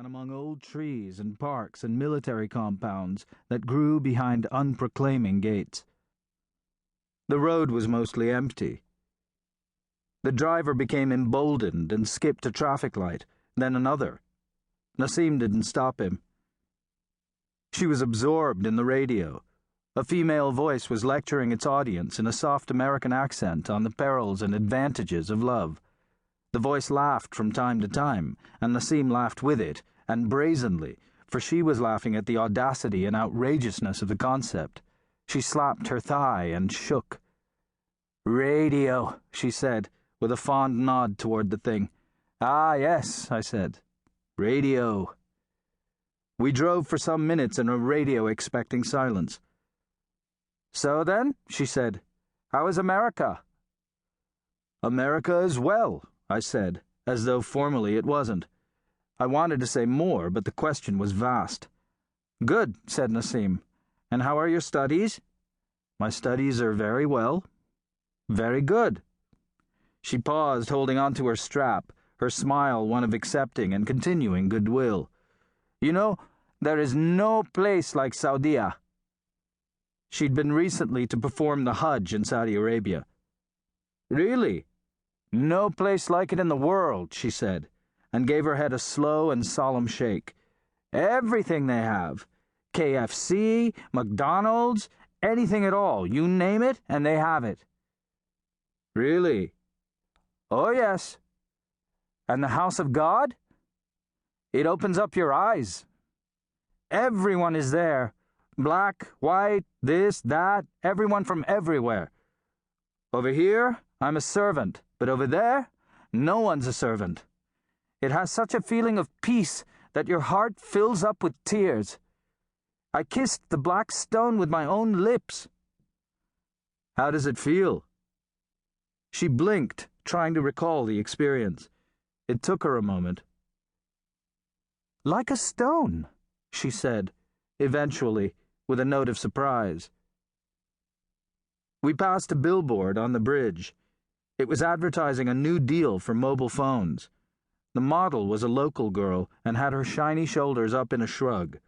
and among old trees and parks and military compounds that grew behind unproclaiming gates. The road was mostly empty. The driver became emboldened and skipped a traffic light, then another. Nassim didn't stop him. She was absorbed in the radio. A female voice was lecturing its audience in a soft American accent on the perils and advantages of love. The voice laughed from time to time, and Nassim laughed with it, and brazenly, for she was laughing at the audacity and outrageousness of the concept. She slapped her thigh and shook. "Radio," she said, with a fond nod toward the thing. "Ah, yes," I said. "Radio." We drove for some minutes in a radio-expecting silence. "So then," she said, "how is America?" "America is well," I said, as though formally it wasn't. I wanted to say more, but the question was vast. "Good," said Nassim. "And how are your studies?" "My studies are very well." "Very good." She paused, holding onto her strap, her smile one of accepting and continuing goodwill. "You know, there is no place like Saudia." She'd been recently to perform the Hajj in Saudi Arabia. "Really? No place like it in the world," she said, and gave her head a slow and solemn shake. "Everything they have. KFC, McDonald's, anything at all. You name it, and they have it." "Really?" "Oh, yes." "And the house of God?" "It opens up your eyes. Everyone is there. Black, white, this, that, everyone from everywhere. Over here, I'm a servant, but over there, no one's a servant. It has such a feeling of peace that your heart fills up with tears. I kissed the black stone with my own lips." "How does it feel?" She blinked, trying to recall the experience. It took her a moment. "Like a stone," she said, eventually, with a note of surprise. We passed a billboard on the bridge. It was advertising a new deal for mobile phones. The model was a local girl and had her shiny shoulders up in a shrug.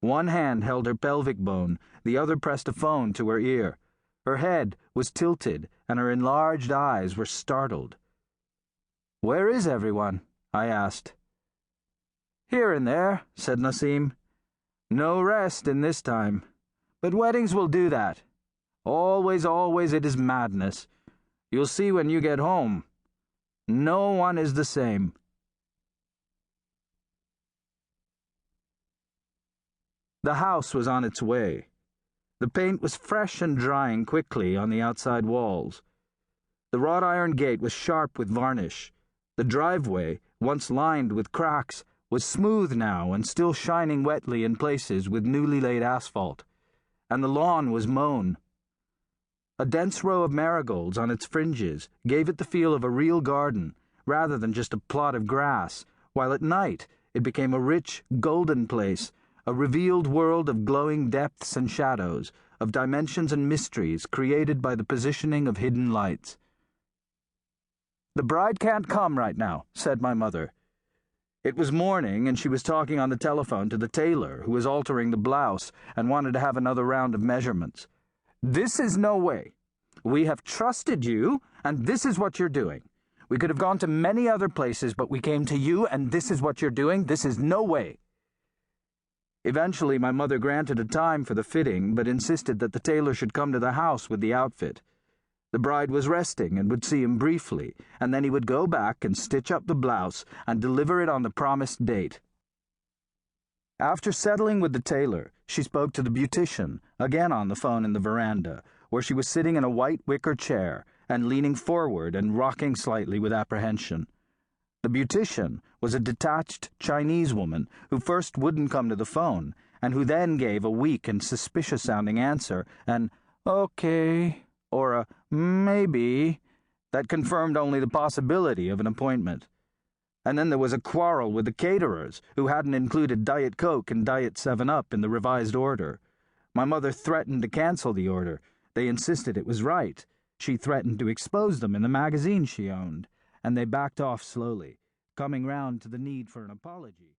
One hand held her pelvic bone, the other pressed a phone to her ear. Her head was tilted and her enlarged eyes were startled. "Where is everyone?" I asked. "Here and there," said Nassim. "No rest in this time. But weddings will do that. Always, always it is madness. You'll see when you get home. No one is the same." The house was on its way. The paint was fresh and drying quickly on the outside walls. The wrought iron gate was sharp with varnish. The driveway, once lined with cracks, was smooth now and still shining wetly in places with newly laid asphalt. And the lawn was mown. A dense row of marigolds on its fringes gave it the feel of a real garden, rather than just a plot of grass, while at night it became a rich, golden place, a revealed world of glowing depths and shadows, of dimensions and mysteries created by the positioning of hidden lights. "The bride can't come right now," said my mother. It was morning, and she was talking on the telephone to the tailor, who was altering the blouse and wanted to have another round of measurements. "This is no way. We have trusted you, and this is what you're doing. We could have gone to many other places, but we came to you, and this is what you're doing. This is no way." Eventually, my mother granted a time for the fitting, but insisted that the tailor should come to the house with the outfit. The bride was resting and would see him briefly, and then he would go back and stitch up the blouse and deliver it on the promised date. After settling with the tailor, she spoke to the beautician, again on the phone in the veranda, where she was sitting in a white wicker chair and leaning forward and rocking slightly with apprehension. The beautician was a detached Chinese woman who first wouldn't come to the phone, and who then gave a weak and suspicious-sounding answer, an "okay," or a "maybe," that confirmed only the possibility of an appointment. And then there was a quarrel with the caterers, who hadn't included Diet Coke and Diet 7-Up in the revised order. My mother threatened to cancel the order. They insisted it was right. She threatened to expose them in the magazine she owned, and they backed off slowly, coming round to the need for an apology.